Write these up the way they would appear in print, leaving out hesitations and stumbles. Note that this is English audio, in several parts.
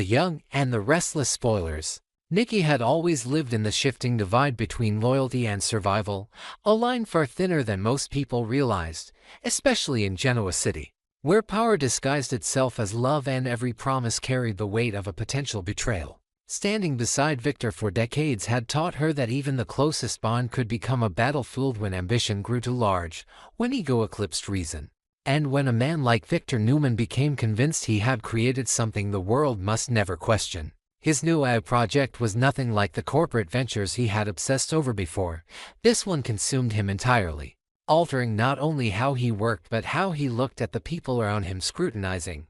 The Young and the Restless spoilers. Nikki had always lived in the shifting divide between loyalty and survival, a line far thinner than most people realized, especially in Genoa City, where power disguised itself as love and every promise carried the weight of a potential betrayal. Standing beside Victor for decades had taught her that even the closest bond could become a battlefield when ambition grew too large, when ego eclipsed reason. And when a man like Victor Newman became convinced he had created something the world must never question. His new AI project was nothing like the corporate ventures he had obsessed over before. This one consumed him entirely, altering not only how he worked but how he looked at the people around him, scrutinizing,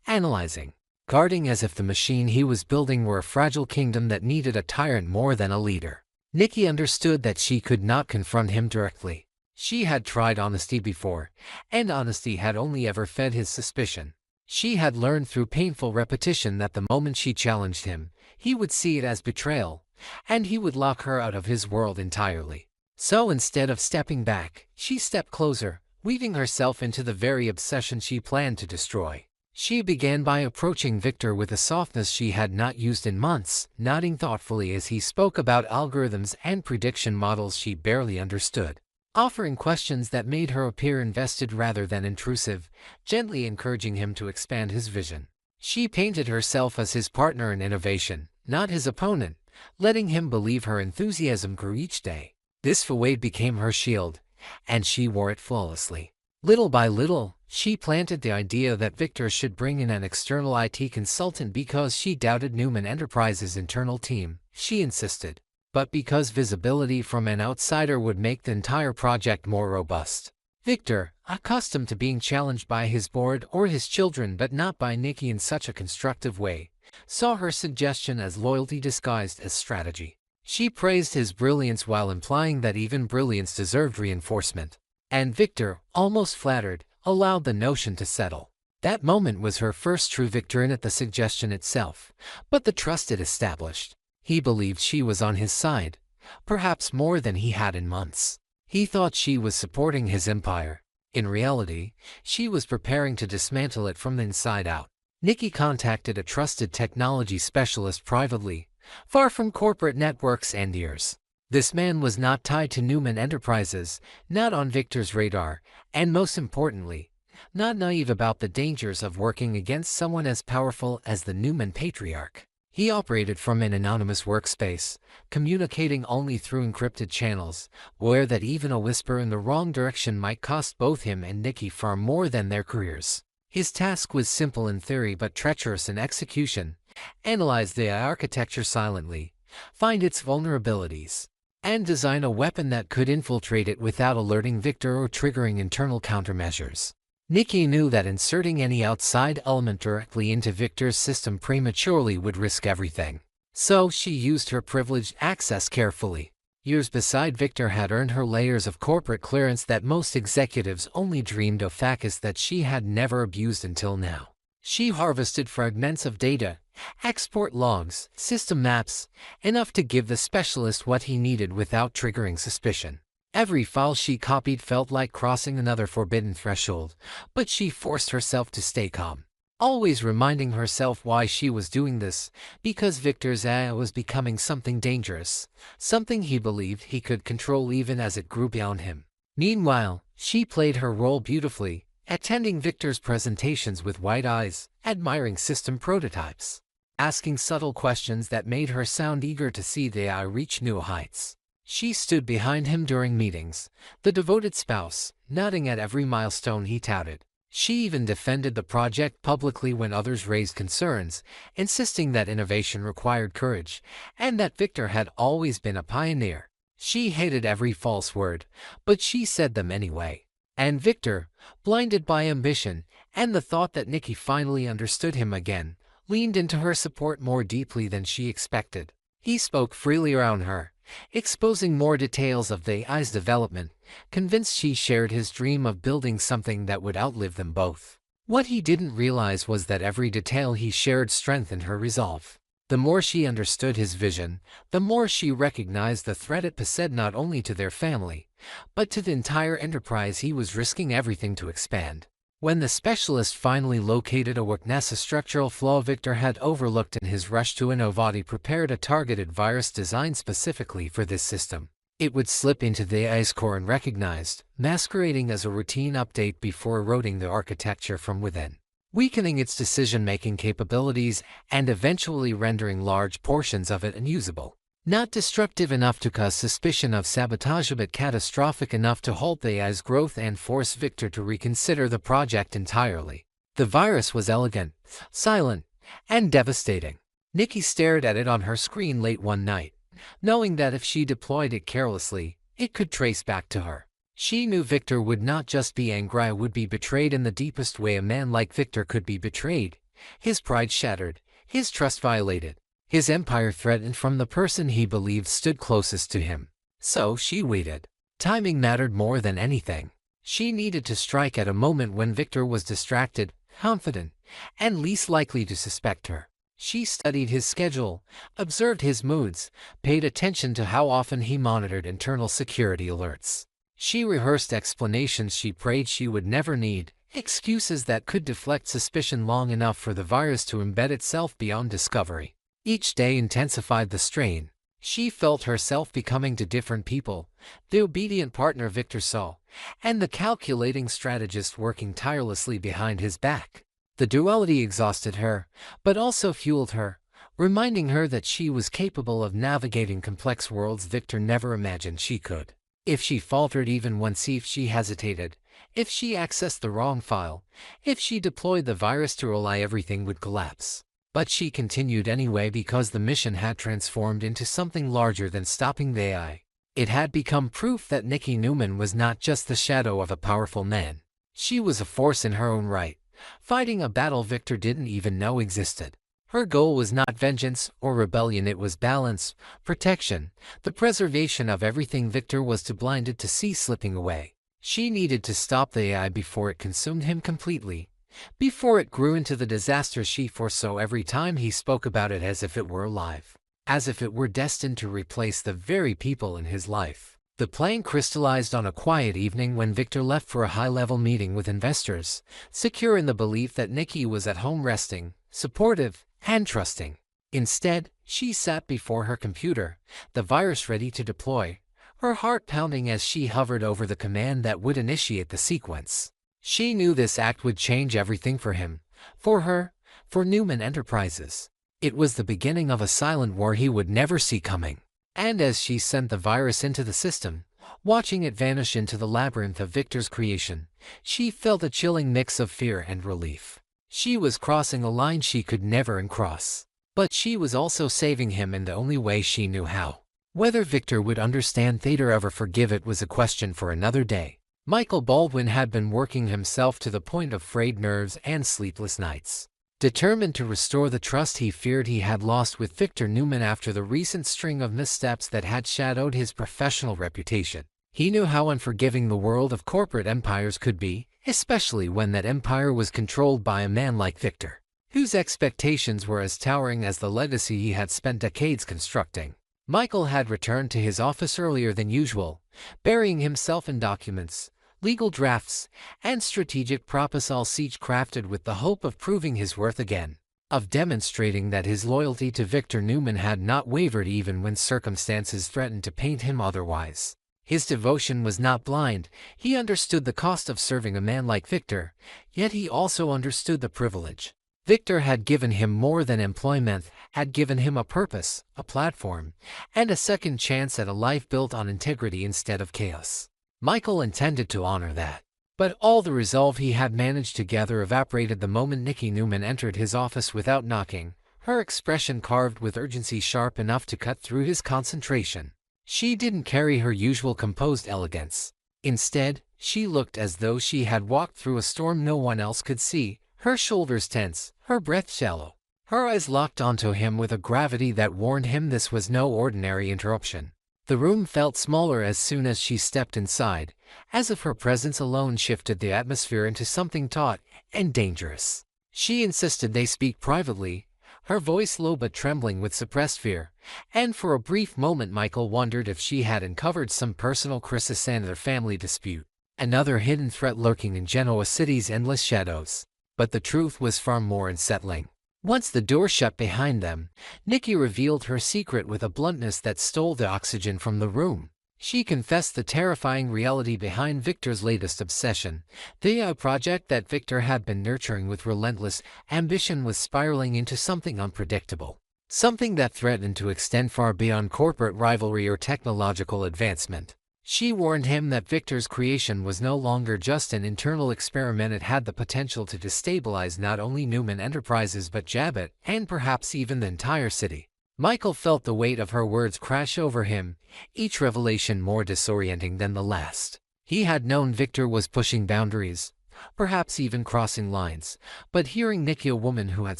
analyzing, guarding as if the machine he was building were a fragile kingdom that needed a tyrant more than a leader. Nikki understood that she could not confront him directly. She had tried honesty before, and honesty had only ever fed his suspicion. She had learned through painful repetition that the moment she challenged him, he would see it as betrayal, and he would lock her out of his world entirely. So instead of stepping back, she stepped closer, weaving herself into the very obsession she planned to destroy. She began by approaching Victor with a softness she had not used in months, nodding thoughtfully as he spoke about algorithms and prediction models she barely understood, offering questions that made her appear invested rather than intrusive, gently encouraging him to expand his vision. She painted herself as his partner in innovation, not his opponent, letting him believe her enthusiasm grew each day. This facade became her shield, and she wore it flawlessly. Little by little, she planted the idea that Victor should bring in an external IT consultant because she doubted Newman Enterprises' internal team, she insisted, but because visibility from an outsider would make the entire project more robust. Victor, accustomed to being challenged by his board or his children but not by Nikki in such a constructive way, saw her suggestion as loyalty disguised as strategy. She praised his brilliance while implying that even brilliance deserved reinforcement. And Victor, almost flattered, allowed the notion to settle. That moment was her first true victory at the suggestion itself, but the trust it established. He believed she was on his side, perhaps more than he had in months. He thought she was supporting his empire. In reality, she was preparing to dismantle it from the inside out. Nikki contacted a trusted technology specialist privately, far from corporate networks and ears. This man was not tied to Newman Enterprises, not on Victor's radar, and most importantly, not naive about the dangers of working against someone as powerful as the Newman patriarch. He operated from an anonymous workspace, communicating only through encrypted channels, aware that even a whisper in the wrong direction might cost both him and Nikki far more than their careers. His task was simple in theory but treacherous in execution: analyze the architecture silently, find its vulnerabilities, and design a weapon that could infiltrate it without alerting Victor or triggering internal countermeasures. Nikki knew that inserting any outside element directly into Victor's system prematurely would risk everything. So she used her privileged access carefully. Years beside Victor had earned her layers of corporate clearance that most executives only dreamed of, facets that she had never abused until now. She harvested fragments of data, export logs, system maps, enough to give the specialist what he needed without triggering suspicion. Every file she copied felt like crossing another forbidden threshold, but she forced herself to stay calm, always reminding herself why she was doing this: because Victor's AI was becoming something dangerous, something he believed he could control even as it grew beyond him. Meanwhile, she played her role beautifully, attending Victor's presentations with wide eyes, admiring system prototypes, asking subtle questions that made her sound eager to see the AI reach new heights. She stood behind him during meetings, the devoted spouse, nodding at every milestone he touted. She even defended the project publicly when others raised concerns, insisting that innovation required courage, and that Victor had always been a pioneer. She hated every false word, but she said them anyway. And Victor, blinded by ambition and the thought that Nikki finally understood him again, leaned into her support more deeply than she expected. He spoke freely around her, exposing more details of the AI's development, convinced she shared his dream of building something that would outlive them both. What he didn't realize was that every detail he shared strengthened her resolve. The more she understood his vision, the more she recognized the threat it posed not only to their family, but to the entire enterprise he was risking everything to expand. When the specialist finally located a weakness, a structural flaw Victor had overlooked in his rush to innovate, he prepared a targeted virus designed specifically for this system. It would slip into the AI's core unrecognized, masquerading as a routine update before eroding the architecture from within, weakening its decision-making capabilities and eventually rendering large portions of it unusable. Not destructive enough to cause suspicion of sabotage, but catastrophic enough to halt the AI's growth and force Victor to reconsider the project entirely. The virus was elegant, silent, and devastating. Nikki stared at it on her screen late one night, knowing that if she deployed it carelessly, it could trace back to her. She knew Victor would not just be angry, he would be betrayed in the deepest way a man like Victor could be betrayed. His pride shattered, his trust violated, his empire threatened from the person he believed stood closest to him. So she waited. Timing mattered more than anything. She needed to strike at a moment when Victor was distracted, confident, and least likely to suspect her. She studied his schedule, observed his moods, paid attention to how often he monitored internal security alerts. She rehearsed explanations she prayed she would never need, excuses that could deflect suspicion long enough for the virus to embed itself beyond discovery. Each day intensified the strain. She felt herself becoming to different people, the obedient partner Victor saw, and the calculating strategist working tirelessly behind his back. The duality exhausted her, but also fueled her, reminding her that she was capable of navigating complex worlds Victor never imagined she could. If she faltered even once, if she hesitated, if she accessed the wrong file, if she deployed the virus to rely, everything would collapse. But she continued anyway because the mission had transformed into something larger than stopping the AI. It had become proof that Nikki Newman was not just the shadow of a powerful man. She was a force in her own right, fighting a battle Victor didn't even know existed. Her goal was not vengeance or rebellion, it was balance, protection, the preservation of everything Victor was too blinded to see slipping away. She needed to stop the AI before it consumed him completely, before it grew into the disaster she foresaw every time he spoke about it, as if it were alive, as if it were destined to replace the very people in his life. The plan crystallized on a quiet evening when Victor left for a high-level meeting with investors, secure in the belief that Nikki was at home resting, supportive, and trusting. Instead, she sat before her computer, the virus ready to deploy, her heart pounding as she hovered over the command that would initiate the sequence. She knew this act would change everything for him, for her, for Newman Enterprises. It was the beginning of a silent war he would never see coming. And as she sent the virus into the system, watching it vanish into the labyrinth of Victor's creation, she felt a chilling mix of fear and relief. She was crossing a line she could never uncross. But she was also saving him in the only way she knew how. Whether Victor would understand or ever forgive it was a question for another day. Michael Baldwin had been working himself to the point of frayed nerves and sleepless nights, determined to restore the trust he feared he had lost with Victor Newman after the recent string of missteps that had shadowed his professional reputation. He knew how unforgiving the world of corporate empires could be, especially when that empire was controlled by a man like Victor, whose expectations were as towering as the legacy he had spent decades constructing. Michael had returned to his office earlier than usual, burying himself in documents, legal drafts, and strategic proposals, each crafted with the hope of proving his worth again, of demonstrating that his loyalty to Victor Newman had not wavered even when circumstances threatened to paint him otherwise. His devotion was not blind. He understood the cost of serving a man like Victor, yet he also understood the privilege. Victor had given him more than employment, had given him a purpose, a platform, and a second chance at a life built on integrity instead of chaos. Michael intended to honor that. But all the resolve he had managed to gather evaporated the moment Nikki Newman entered his office without knocking, her expression carved with urgency sharp enough to cut through his concentration. She didn't carry her usual composed elegance. Instead, she looked as though she had walked through a storm no one else could see, her shoulders tense, her breath shallow. Her eyes locked onto him with a gravity that warned him this was no ordinary interruption. The room felt smaller as soon as she stepped inside, as if her presence alone shifted the atmosphere into something taut and dangerous. She insisted they speak privately, her voice low but trembling with suppressed fear, and for a brief moment Michael wondered if she had uncovered some personal crisis and their family dispute. another hidden threat lurking in Genoa City's endless shadows. But the truth was far more unsettling. Once the door shut behind them, Nikki revealed her secret with a bluntness that stole the oxygen from the room. She confessed the terrifying reality behind Victor's latest obsession. The AI project that Victor had been nurturing with relentless ambition was spiraling into something unpredictable. Something that threatened to extend far beyond corporate rivalry or technological advancement. She warned him that Victor's creation was no longer just an internal experiment. It had the potential to destabilize not only Newman Enterprises but Jabot, and perhaps even the entire city. Michael felt the weight of her words crash over him, each revelation more disorienting than the last. He had known Victor was pushing boundaries, perhaps even crossing lines, but hearing Nikki, a woman who had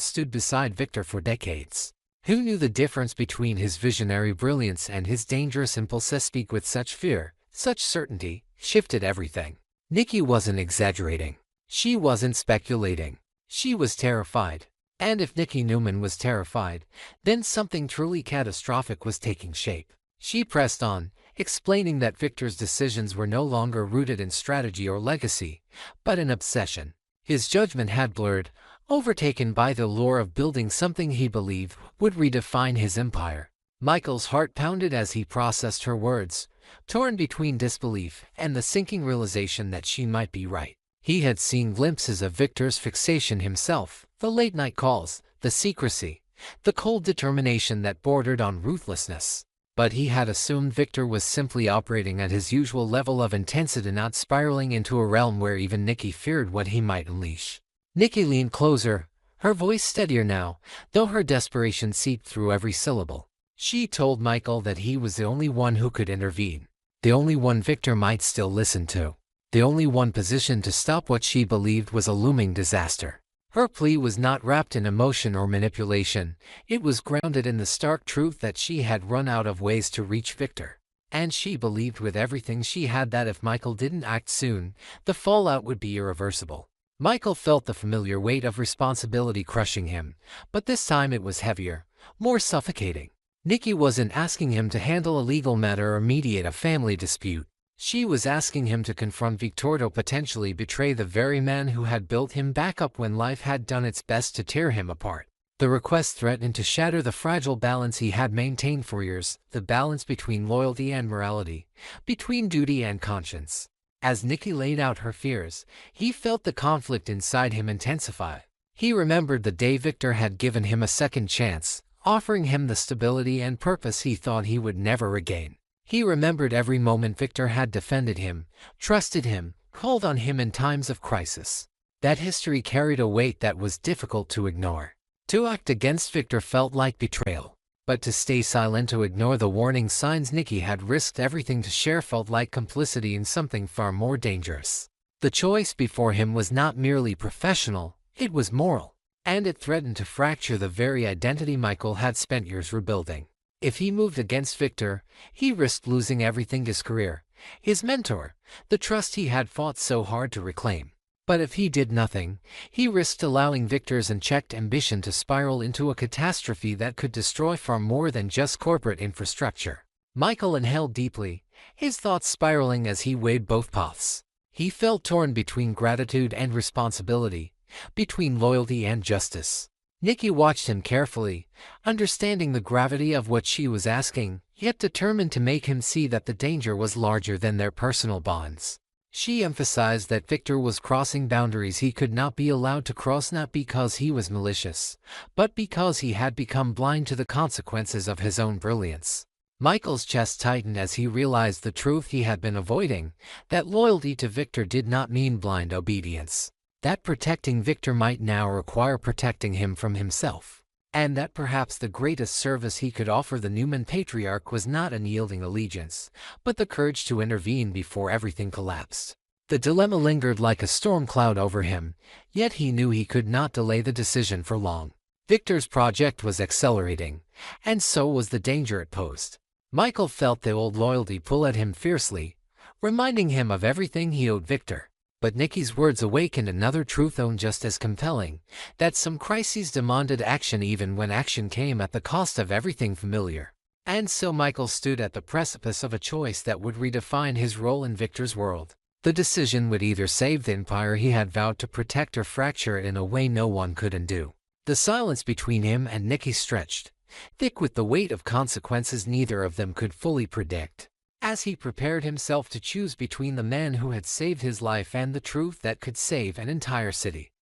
stood beside Victor for decades, who knew the difference between his visionary brilliance and his dangerous impulses, speak with such fear, such certainty, shifted everything. Nikki wasn't exaggerating. She wasn't speculating. She was terrified. And if Nikki Newman was terrified, then something truly catastrophic was taking shape. She pressed on, explaining that Victor's decisions were no longer rooted in strategy or legacy, but in obsession. His judgment had blurred, overtaken by the lure of building something he believed would redefine his empire. Michael's heart pounded as he processed her words, torn between disbelief and the sinking realization that she might be right. He had seen glimpses of Victor's fixation himself, the late-night calls, the secrecy, the cold determination that bordered on ruthlessness. But he had assumed Victor was simply operating at his usual level of intensity, not spiraling into a realm where even Nikki feared what he might unleash. Nikki leaned closer, her voice steadier now, though her desperation seeped through every syllable. She told Michael that he was the only one who could intervene, the only one Victor might still listen to, the only one positioned to stop what she believed was a looming disaster. Her plea was not wrapped in emotion or manipulation. It was grounded in the stark truth that she had run out of ways to reach Victor. And she believed with everything she had that if Michael didn't act soon, the fallout would be irreversible. Michael felt the familiar weight of responsibility crushing him, but this time it was heavier, more suffocating. Nikki wasn't asking him to handle a legal matter or mediate a family dispute. She was asking him to confront Victor, to potentially betray the very man who had built him back up when life had done its best to tear him apart. The request threatened to shatter the fragile balance he had maintained for years, the balance between loyalty and morality, between duty and conscience. As Nikki laid out her fears, he felt the conflict inside him intensify. He remembered the day Victor had given him a second chance, offering him the stability and purpose he thought he would never regain. He remembered every moment Victor had defended him, trusted him, called on him in times of crisis. That history carried a weight that was difficult to ignore. To act against Victor felt like betrayal, but to stay silent, to ignore the warning signs Nikki had risked everything to share, felt like complicity in something far more dangerous. The choice before him was not merely professional, it was moral, and it threatened to fracture the very identity Michael had spent years rebuilding. If he moved against Victor, he risked losing everything: his career, his mentor, the trust he had fought so hard to reclaim. But if he did nothing, he risked allowing Victor's unchecked ambition to spiral into a catastrophe that could destroy far more than just corporate infrastructure. Michael inhaled deeply, his thoughts spiraling as he weighed both paths. He felt torn between gratitude and responsibility, between loyalty and justice. Nikki watched him carefully, understanding the gravity of what she was asking, yet determined to make him see that the danger was larger than their personal bonds. She emphasized that Victor was crossing boundaries he could not be allowed to cross, not because he was malicious, but because he had become blind to the consequences of his own brilliance. Michael's chest tightened as he realized the truth he had been avoiding, that loyalty to Victor did not mean blind obedience. That protecting Victor might now require protecting him from himself, and that perhaps the greatest service he could offer the Newman patriarch was not unyielding allegiance, but the courage to intervene before everything collapsed. The dilemma lingered like a storm cloud over him, yet he knew he could not delay the decision for long. Victor's project was accelerating, and so was the danger it posed. Michael felt the old loyalty pull at him fiercely, reminding him of everything he owed Victor. But Nikki's words awakened another truth just as compelling, that some crises demanded action even when action came at the cost of everything familiar. And so Michael stood at the precipice of a choice that would redefine his role in Victor's world. The decision would either save the empire he had vowed to protect or fracture it in a way no one could undo. The silence between him and Nikki stretched, thick with the weight of consequences neither of them could fully predict. As he prepared himself to choose between the man who had saved his life and the truth that could save an entire city.